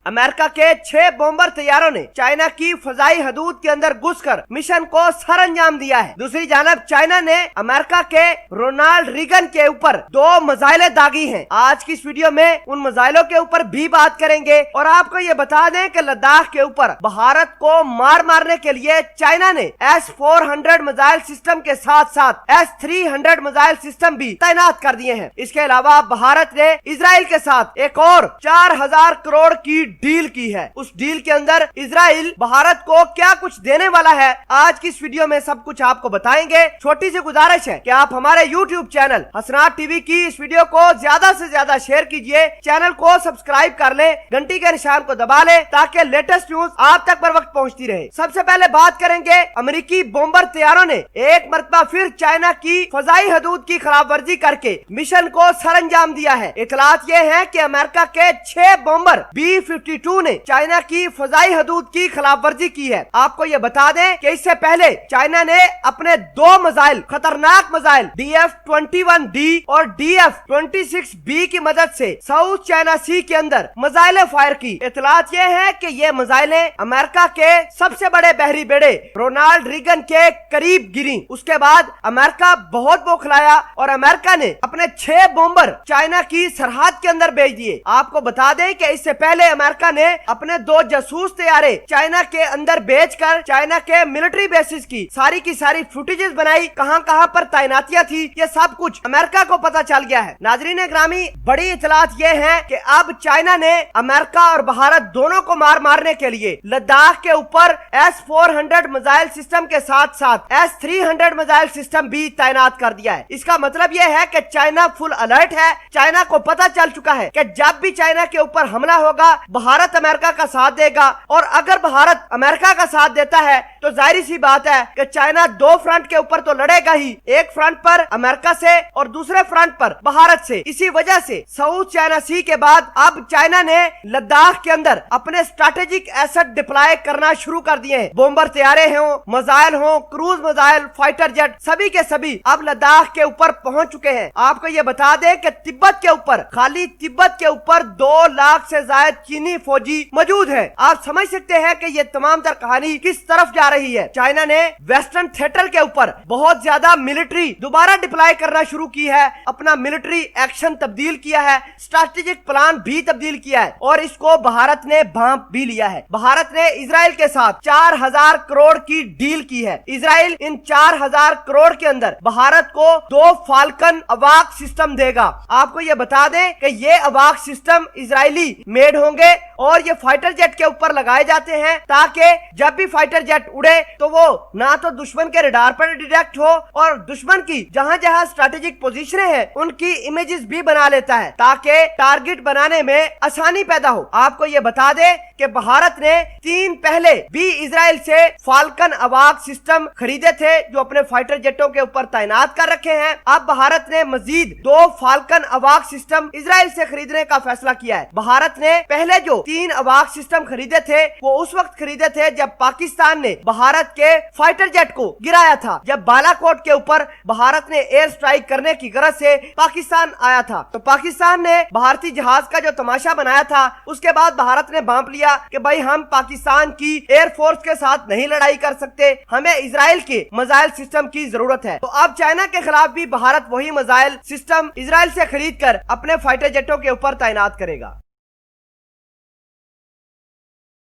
America के 6 bomber तैयारों ने China की फजाई हदूद के अंदर घुसकर मिशन को सरअंजाम दिया है। दूसरी जानब चाइना ने अमेरिका के रोनाल्ड रीगन के ऊपर 2 मिसाइलें दागी हैं। आज की इस वीडियो में उन मिसाइलों के ऊपर भी बात करेंगे और आपको ये बता दें कि लद्दाख के ऊपर भारत को मारने के लिए चाइना ने S-400 मिसाइल सिस्टम के साथ साथ S-300 मिसाइल सिस्टम भी तैनात कर दिए हैं। इसके अलावा भारत ने इजराइल के साथ एक और 4000 करोड़ की डील की है। उस डील के अंदर इजराइल भारत को क्या कुछ देने वाला है, आज की इस वीडियो में सब कुछ आपको बताएंगे। छोटी सी गुजारिश है कि आप हमारे YouTube चैनल हसनात टीवी की इस वीडियो को ज्यादा से ज्यादा शेयर कीजिए, चैनल को सब्सक्राइब कर ले, घंटी के निशान को दबा ले ताकि लेटेस्ट न्यूज आप तक बर वक्त पहुंचती रहे। सबसे पहले बात करेंगे अमेरिकी बॉम्बर तैयारों ने एक मरतबा फिर चाइना की फजाई हदूद की खिलाफवर्जी करके मिशन को सरअंजाम दिया है। इतलात ये है कि अमेरिका के 6 बॉम्बर B-52 ने चाइना की फजाई हदूद की खिलाफवर्जी की है। आपको ये बता दें कि इससे पहले चाइना ने अपने 2 मिसाइल, खतरनाक मिसाइल DF-21D और DF-26B की मदद से साउथ चाइना सी के अंदर मिसाइलें फायर की। इतलात ये है कि ये मिसाइलें अमेरिका के सबसे बड़े बहरी बेड़े रोनाल्ड रीगन के करीब गिरी। उसके बाद अमेरिका बहुत बौखलाया और अमेरिका ने अपने 6 बॉम्बर चाइना की सरहद के अंदर भेज दिए। आपको बता दें कि इससे पहले अमेरिका ने अपने 2 जासूस तैयारे चाइना के अंदर भेजकर चाइना के मिलिट्री बेसिस की सारी फुटेजेस बनाई, कहां पर तैनातियां थी, ये सब कुछ अमेरिका को पता चल गया है। नाजरीन ग्रामी, बड़ी इतलात ये है कि अब चाइना ने अमेरिका और भारत दोनों को मारने के लिए लद्दाख के ऊपर S-400 मिसाइल सिस्टम के साथ साथ S-300 मिसाइल सिस्टम भी तैनात कर दिया है। इसका मतलब यह है कि चाइना फुल अलर्ट है। चाइना को पता चल चुका है कि जब भी चाइना के ऊपर हमला होगा भारत अमेरिका का साथ देगा, और अगर भारत अमेरिका का साथ देता है तो जाहिर सी बात है कि चाइना 2 फ्रंट के ऊपर तो लड़ेगा ही, एक फ्रंट पर अमेरिका से और दूसरे फ्रंट पर भारत से। इसी वजह से साउथ चाइना सी के बाद अब चाइना ने लद्दाख के अंदर अपने स्ट्रैटेजिक एसेट डिप्लॉय करना शुरू कर दिए हैं। बॉम्बर तैयारे हो, मिसाइल हो, क्रूज मिसाइल, फाइटर जेट, सभी के सभी अब लद्दाख के ऊपर पहुंच चुके हैं। आपको ये बता दें कि तिब्बत के ऊपर, खाली तिब्बत के ऊपर 2 लाख से ज्यादा चीनी फौजी मौजूद है। आप समझ सकते हैं कि ये तमाम तर कहानी किस तरफ जा रही है। चाइना ने वेस्टर्न थिएटर के ऊपर बहुत ज्यादा मिलिट्री दोबारा डिप्लॉय करना शुरू की है, अपना मिलिट्री एक्शन तब्दील किया है, स्ट्रैटेजिक प्लान भी तब्दील किया है और इसको भारत ने भांप भी लिया है। भारत ने इजराइल के साथ 4000 करोड़ की डील की है। इजराइल इन 4000 करोड़ के अंदर भारत को 2 फाल्कन अवाक सिस्टम देगा। आपको ये बता दें कि ये अवाक सिस्टम इजरायली मेड होंगे और ये फाइटर जेट के ऊपर लगाए जाते हैं ताकि जब भी फाइटर जेट उड़े तो वो ना तो दुश्मन के रडार पर डिटेक्ट हो और दुश्मन की जहां स्ट्रैटेजिक पोजीशनें हैं उनकी इमेजेस भी बना लेता है ताकि टारगेट बनाने में आसानी पैदा हो। आपको ये बता दे कि भारत ने 3 पहले भी इजराइल से फाल्कन अवाक सिस्टम खरीदे थे जो अपने फाइटर जेटों के ऊपर तैनात कर रखे हैं। अब भारत ने मजीद 2 फाल्कन अवाक सिस्टम इजराइल से खरीदने का फैसला किया है। भारत ने पहले जो 3 अवाक सिस्टम खरीदे थे वो उस वक्त खरीदे थे जब पाकिस्तान ने भारत के फाइटर जेट को गिराया था, जब बालाकोट के ऊपर भारत ने एयर स्ट्राइक करने की गरज से पाकिस्तान आया था। तो पाकिस्तान ने भारतीय जहाज का जो तमाशा बनाया था उसके बाद भारत ने भांप लिया कि भाई हम पाकिस्तान की एयरफोर्स के साथ नहीं लड़ाई कर सकते, हमें इजराइल के मिसाइल सिस्टम की जरूरत है। तो अब चाइना के खिलाफ भी भारत वही मिसाइल सिस्टम इजराइल से खरीद कर अपने फाइटर जेटों के ऊपर तैनात करेगा।